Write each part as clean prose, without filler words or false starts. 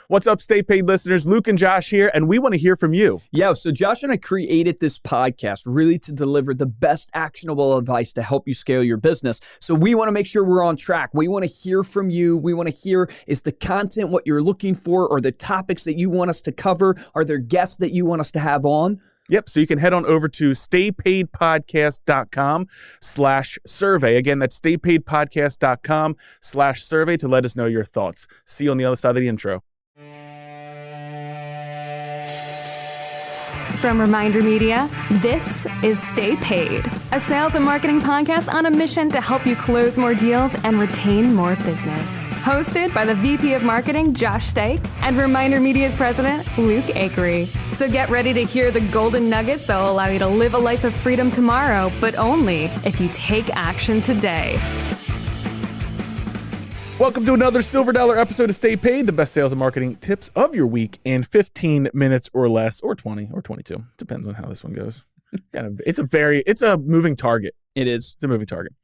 What's up, Stay Paid listeners? Luke and Josh here, and we want to hear from you. Yeah, so Josh and I created this podcast really to deliver the best actionable advice to help you scale your business. So we want to make sure we're on track. We want to hear from you. We want to hear, is the content what you're looking for, or the topics that you want us to cover? Are there guests that you want us to have on? Yep. So you can head on over to staypaidpodcast.com/survey. Again, that's staypaidpodcast.com/survey to let us know your thoughts. See you on the other side of the intro. From ReminderMedia, this is Stay Paid, a sales and marketing podcast on a mission to help you close more deals and retain more business. Hosted by the VP of Marketing, Josh Stake, and ReminderMedia's president, Luke Akery. So get ready to hear the golden nuggets that will allow you to live a life of freedom tomorrow, but only if you take action today. Welcome to another Silver Dollar episode of Stay Paid, the best sales and marketing tips of your week in 15 minutes or less, or 20 or 22. Depends on how this one goes. It's a moving target. It is. It's a moving target.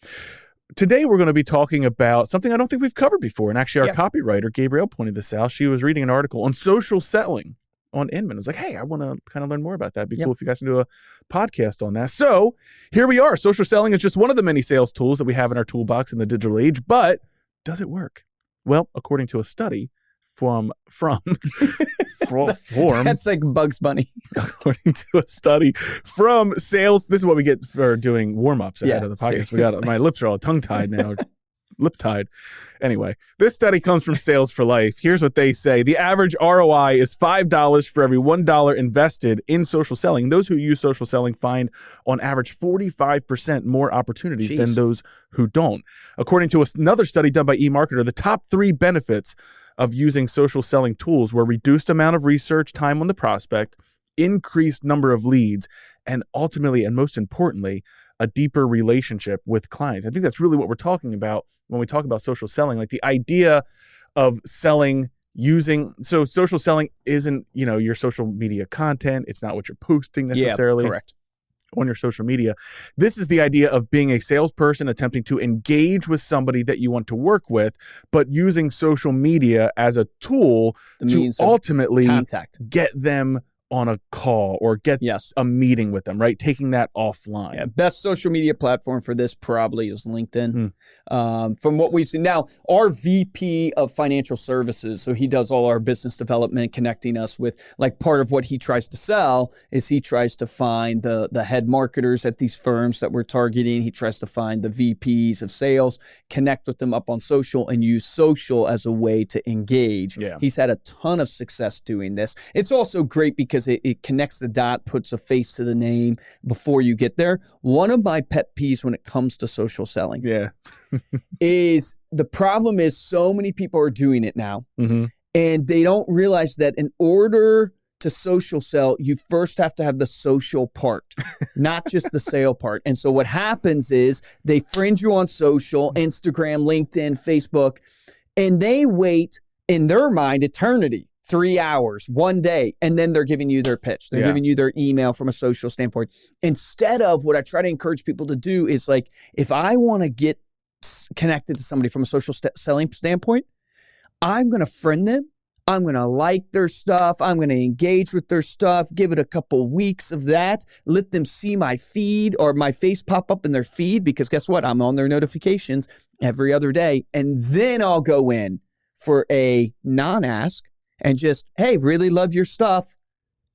Today, we're going to be talking about something I don't think we've covered before. And actually, our copywriter, Gabrielle, pointed this out. She was reading an article on social selling on Inman. I was like, hey, I want to kind of learn more about that. It'd be cool if you guys can do a podcast on that. So here we are. Social selling is just one of the many sales tools that we have in our toolbox in the digital age, but does it work? Well, according to a study from That's like Bugs Bunny. According to a study from sales, this is what we get for doing warm-ups ahead of the podcast. Seriously. My lips are all tongue-tied now, lip-tied. Anyway, this study comes from Sales for Life. Here's what they say. The average ROI is $5 for every $1 invested in social selling. Those who use social selling find, on average, 45% more opportunities than those who don't. According to another study done by eMarketer, the top 3 benefits of using social selling tools were reduced amount of research time on the prospect, increased number of leads, and ultimately, and most importantly, a deeper relationship with clients. I think that's really what we're talking about when we talk about social selling, like the idea of selling so social selling isn't, your social media content. It's not what you're posting necessarily. Correct. On your social media. This is the idea of being a salesperson attempting to engage with somebody that you want to work with, but using social media as a tool to ultimately get them on a call or get a meeting with them, right? Taking that offline. Yeah, best social media platform for this probably is LinkedIn. From what we've seen now, our VP of financial services, so he does all our business development, connecting us with, like, part of what he tries to sell is he tries to find the head marketers at these firms that we're targeting. He tries to find the VPs of sales, connect with them up on social, and use social as a way to engage. Yeah. He's had a ton of success doing this. It's also great because it connects the dot, puts a face to the name before you get there. One of my pet peeves when it comes to social selling is the problem is so many people are doing it now, and they don't realize that in order to social sell, you first have to have the social part, not just the sale part. And so what happens is they fringe you on social, Instagram, LinkedIn, Facebook, and they wait in their mind eternity. 3 hours, 1 day, and then they're giving you their pitch. They're giving you their email from a social standpoint. Instead of what I try to encourage people to do is, like, if I want to get connected to somebody from a social selling standpoint, I'm going to friend them. I'm going to like their stuff. I'm going to engage with their stuff, give it a couple weeks of that, let them see my feed or my face pop up in their feed, because guess what? I'm on their notifications every other day. And then I'll go in for a non-ask and just, hey, really love your stuff.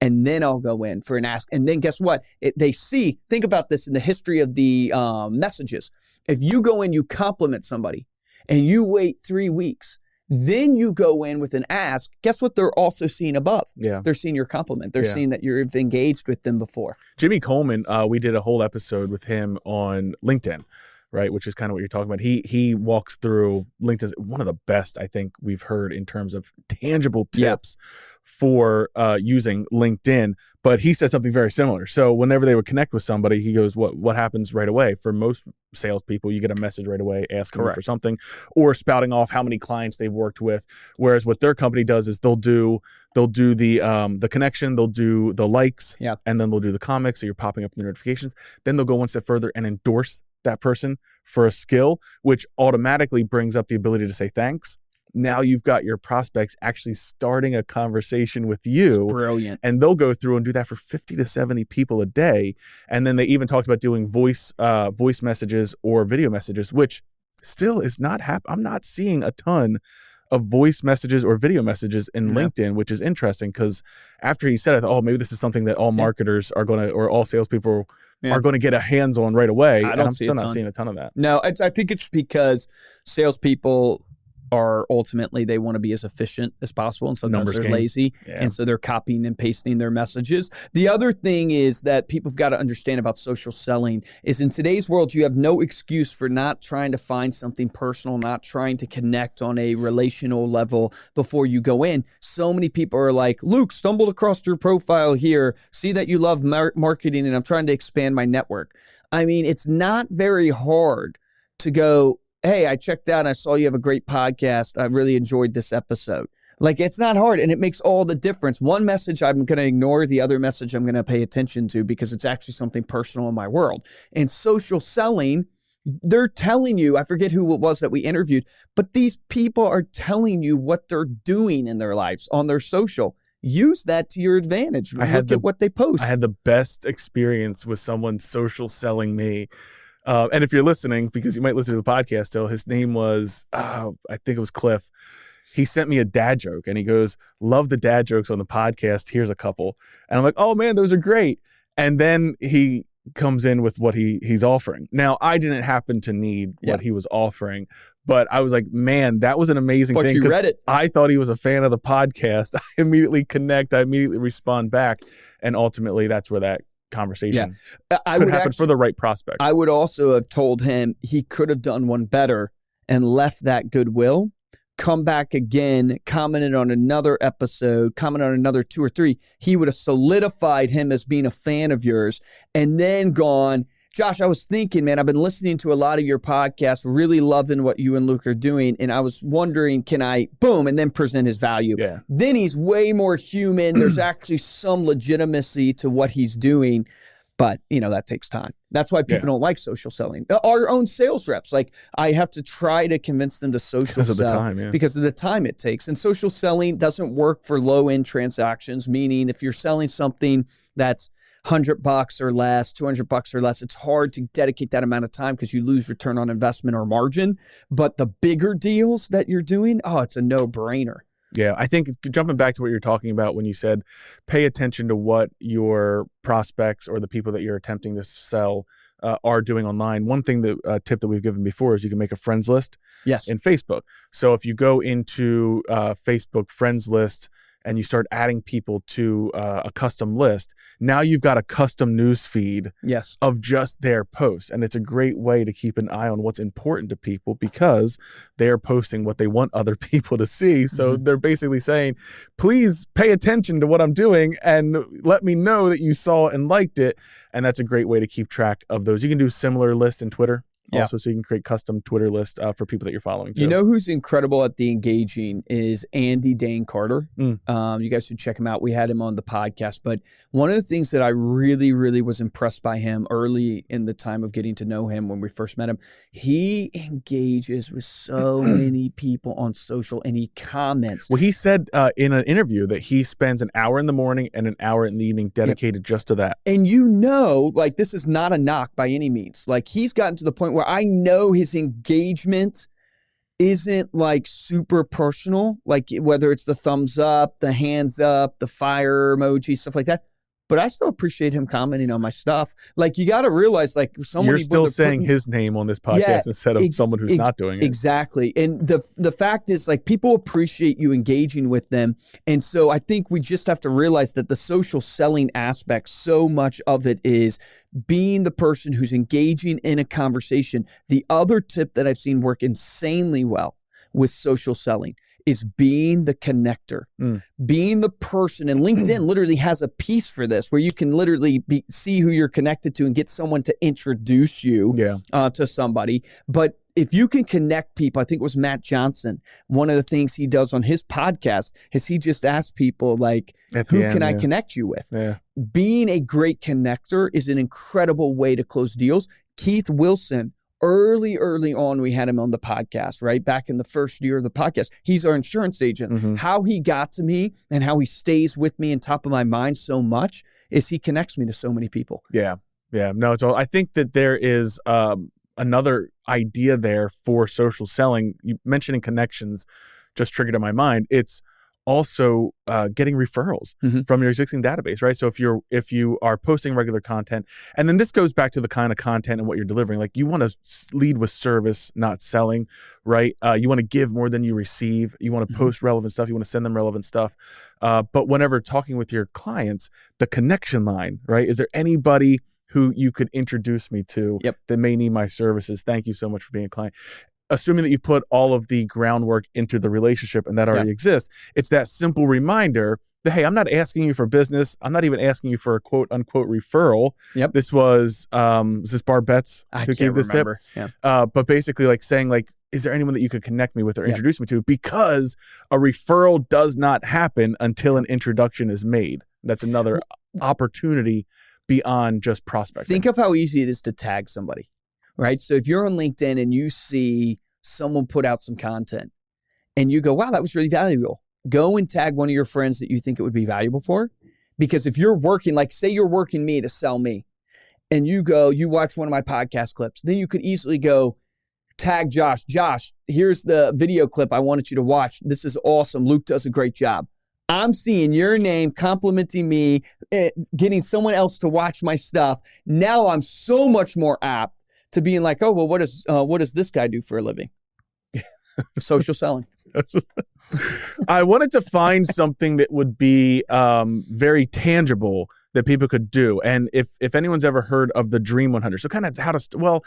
And then I'll go in for an ask. And then guess what? Think about this in the history of the messages. If you go in, you compliment somebody and you wait 3 weeks, then you go in with an ask, guess what they're also seeing above? Yeah. They're seeing your compliment. They're seeing that you've engaged with them before. Jimmy Coleman, we did a whole episode with him on LinkedIn, right? Which is kind of what you're talking about. He walks through LinkedIn, one of the best I think we've heard in terms of tangible tips for using LinkedIn. But he said something very similar. So whenever they would connect with somebody, he goes, what happens right away? For most salespeople, you get a message right away asking them for something or spouting off how many clients they've worked with. Whereas what their company does is they'll do the connection, they'll do the likes, and then they'll do the comments. So you're popping up in the notifications. Then they'll go one step further and endorse that person for a skill, which automatically brings up the ability to say thanks. now you've got your prospects actually starting a conversation with you. It's brilliant. And they'll go through and do that for 50 to 70 people a day. And then they even talked about doing voice messages or video messages, which still is not I'm not seeing a ton of voice messages or video messages in LinkedIn, which is interesting because after he said it, I thought, oh, maybe this is something that all marketers are going to, or all salespeople are going to get a hands on right away. I'm still not seeing a ton of that. No, I think it's because salespeople are ultimately, they want to be as efficient as possible, and sometimes they're lazy, and so they're copying and pasting their messages. The other thing is that people have got to understand about social selling is in today's world, you have no excuse for not trying to find something personal, not trying to connect on a relational level before you go in. So many people are like, Luke, stumbled across your profile here, see that you love marketing, and I'm trying to expand my network. I mean, it's not very hard to go, hey, I checked out and I saw you have a great podcast. I really enjoyed this episode. Like, it's not hard, and it makes all the difference. One message I'm going to ignore, the other message I'm going to pay attention to because it's actually something personal in my world. And social selling, they're telling you, I forget who it was that we interviewed, but these people are telling you what they're doing in their lives on their social. Use that to your advantage. Look at what they post. I had the best experience with someone social selling me. And if you're listening, because you might listen to the podcast still, his name was, I think it was Cliff. He sent me a dad joke and he goes, love the dad jokes on the podcast. Here's a couple. And I'm like, oh man, those are great. And then he comes in with what he's offering. Now, I didn't happen to need what he was offering, but I was like, man, that was an amazing thing. You read it. I thought he was a fan of the podcast. I immediately connect. I immediately respond back. And ultimately, that's where that conversation could happen for the right prospect. I would also have told him he could have done one better and left that goodwill, come back again, commented on another episode, commented on another 2 or 3. He would have solidified him as being a fan of yours and then gone, Josh, I was thinking, man, I've been listening to a lot of your podcasts, really loving what you and Luke are doing, and I was wondering, can I, boom, and then present his value. Yeah. Then he's way more human. There's actually some legitimacy to what he's doing, but, that takes time. That's why people don't like social selling. Our own sales reps, like, I have to try to convince them to social sell because of the time it takes. And social selling doesn't work for low-end transactions, meaning if you're selling something that's $100 or less, $200 or less, it's hard to dedicate that amount of time because you lose return on investment or margin. But the bigger deals that you're doing, it's a no-brainer. Yeah, I think jumping back to what you're talking about when you said pay attention to what your prospects or the people that you're attempting to sell are doing online. One thing tip that we've given before is you can make a friends list in Facebook. So if you go into Facebook friends list and you start adding people to a custom list, now you've got a custom news feed of just their posts. And it's a great way to keep an eye on what's important to people because they're posting what they want other people to see. So they're basically saying, please pay attention to what I'm doing and let me know that you saw and liked it. And that's a great way to keep track of those. You can do similar lists in Twitter. Also, so you can create custom Twitter lists for people that you're following too. You know who's incredible at the engaging is Andy Dane Carter. You guys should check him out. We had him on the podcast. But one of the things that I really, really was impressed by him early in the time of getting to know him when we first met him, he engages with so many people on social and he comments. Well, he said in an interview that he spends an hour in the morning and an hour in the evening dedicated just to that. And like, this is not a knock by any means. Like, he's gotten to the point where I know his engagement isn't like super personal, like whether it's the thumbs up, the hands up, the fire emoji, stuff like that. But I still appreciate him commenting on my stuff. Like, you got to realize, like, you're still saying his name on this podcast instead of someone who's not doing it. Exactly. And the fact is, like, people appreciate you engaging with them. And so I think we just have to realize that the social selling aspect, so much of it is being the person who's engaging in a conversation. The other tip that I've seen work insanely well with social selling is being the connector, being the person. And LinkedIn literally has a piece for this where you can literally see who you're connected to and get someone to introduce you to somebody. But if you can connect people, I think it was Matt Johnson, one of the things he does on his podcast is he just asks people, like, who can I connect you with? Yeah. Being a great connector is an incredible way to close deals. Keith Wilson, early on, we had him on the podcast, right? Back in the first year of the podcast. He's our insurance agent. Mm-hmm. How he got to me and how he stays with me and top of my mind so much is he connects me to so many people. Yeah. No, it's all. I think that there is another idea there for social selling. You mentioning connections just triggered in my mind. It's also getting referrals from your existing database, right? So if you are posting regular content, and then this goes back to the kind of content and what you're delivering, like you want to lead with service, not selling, right? You want to give more than you receive. You want to post relevant stuff. You want to send them relevant stuff. But whenever talking with your clients, the connection line, right? Is there anybody who you could introduce me to that may need my services? Thank you so much for being a client. Assuming that you put all of the groundwork into the relationship and that already exists, it's that simple reminder that, hey, I'm not asking you for business. I'm not even asking you for a quote unquote referral. This was this Barb Betts who gave this tip? But basically like saying like, is there anyone that you could connect me with or introduce me to? Because a referral does not happen until an introduction is made. That's another opportunity beyond just prospecting. Think of how easy it is to tag somebody. Right? So if you're on LinkedIn and you see someone put out some content and you go, wow, that was really valuable. Go and tag one of your friends that you think it would be valuable for. Because if you're working, like say you're working me to sell me and you watch one of my podcast clips, then you could easily go tag Josh. Josh, here's the video clip I wanted you to watch. This is awesome. Luke does a great job. I'm seeing your name complimenting me, getting someone else to watch my stuff. Now I'm so much more apt to being like, oh, well, what does this guy do for a living? Social selling. I wanted to find something that would be very tangible that people could do. And if anyone's ever heard of the Dream 100, so kind of how to,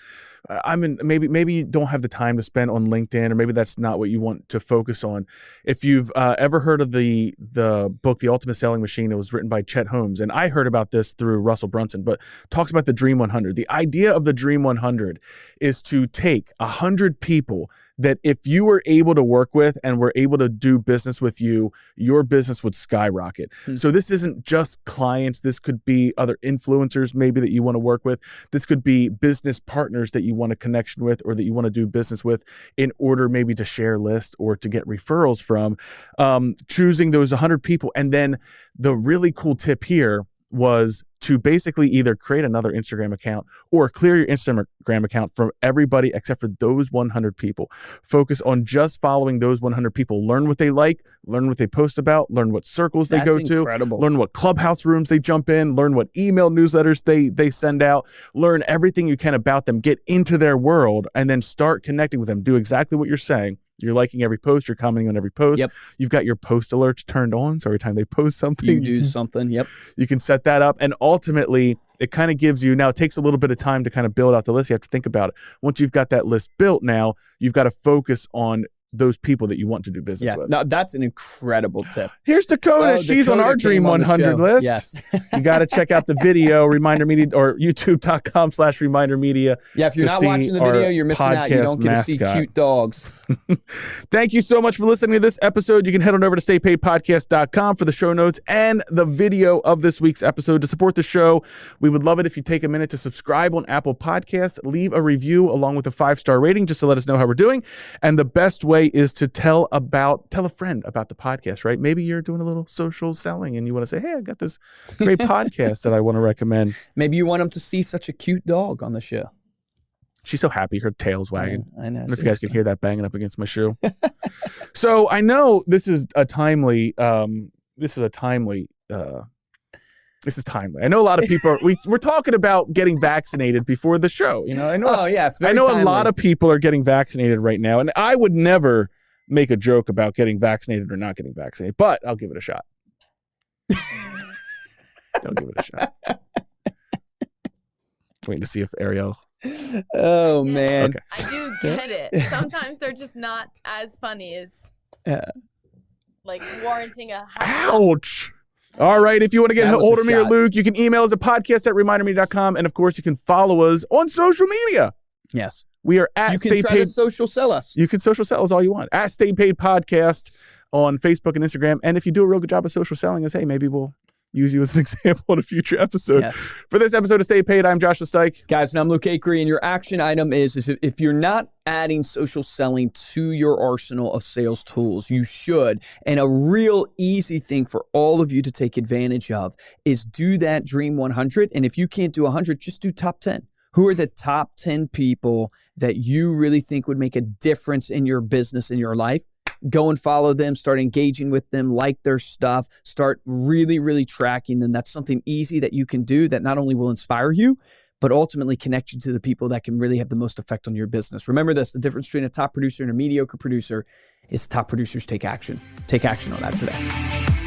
maybe you don't have the time to spend on LinkedIn, or maybe that's not what you want to focus on. If you've ever heard of the book, The Ultimate Selling Machine, it was written by Chet Holmes. And I heard about this through Russell Brunson, but talks about the Dream 100. The idea of the Dream 100 is to take 100 people that if you were able to work with and were able to do business with you, your business would skyrocket. So this isn't just clients. This could be other influencers maybe that you want to work with. This could be business partners that you want a connection with or that you want to do business with in order maybe to share lists or to get referrals from. Choosing those 100 people. And then the really cool tip here was to basically either create another Instagram account or clear your Instagram account from everybody except for those 100 people. Focus on just following those 100 people. Learn what they like, learn what they post about, learn what circles they go to, learn what clubhouse rooms they jump in, learn what email newsletters they send out, learn everything you can about them, get into their world, and then start connecting with them. Do exactly what you're saying. You're liking every post. You're commenting on every post. You've got your post alerts turned on. So every time they post something, you do something. You can set that up. And ultimately, it kind of gives you, now it takes a little bit of time to kind of build out the list. You have to think about it. Once you've got that list built now, you've got to focus on those people that you want to do business with. No, that's an incredible tip. Here's Dakota. She's on our Dream 100 list. Yes. You got to check out the video, ReminderMedia, or youtube.com/ReminderMedia. Yeah, if you're not watching the video, you're missing out. You don't get to see cute dogs. Thank you so much for listening to this episode. You can head on over to staypaidpodcast.com for the show notes and the video of this week's episode. To support the show, we would love it if you take a minute to subscribe on Apple Podcasts, leave a review along with a 5-star rating just to let us know how we're doing. And the best way is to tell a friend about the podcast, right? Maybe you're doing a little social selling and you want to say, hey, I got this great podcast that I want to recommend. Maybe you want them to see such a cute dog on the show. She's so happy. Her tail's wagging. I know. I don't know if you guys can hear that banging up against my shoe. So I know this is timely. I know a lot of people we're talking about getting vaccinated before the show. I know. Oh yes, I know a lot of people are getting vaccinated right now, and I would never make a joke about getting vaccinated or not getting vaccinated, but I'll give it a shot. Don't give it a shot. Waiting to see if Ariel. Oh man. Okay. I do get it. Sometimes they're just not as funny as like warranting a ouch. All right. If you want to get a hold of me or Luke, you can email us at podcast@remindermedia.com. And of course, you can follow us on social media. Yes. We are at Stay Paid. You can try to social sell us. You can social sell us all you want. At Stay Paid Podcast on Facebook and Instagram. And if you do a real good job of social selling us, hey, maybe we'll use you as an example in a future episode. Yes. For this episode of Stay Paid, I'm Joshua Stike. Guys, and I'm Luke Akery, and your action item is if you're not adding social selling to your arsenal of sales tools, you should. And a real easy thing for all of you to take advantage of is do that Dream 100. And if you can't do 100, just do top 10. Who are the top 10 people that you really think would make a difference in your business, in your life? Go and follow them, start engaging with them, like their stuff, start really, really tracking them. That's something easy that you can do that not only will inspire you, but ultimately connect you to the people that can really have the most effect on your business. Remember this, the difference between a top producer and a mediocre producer is top producers take action. Take action on that today.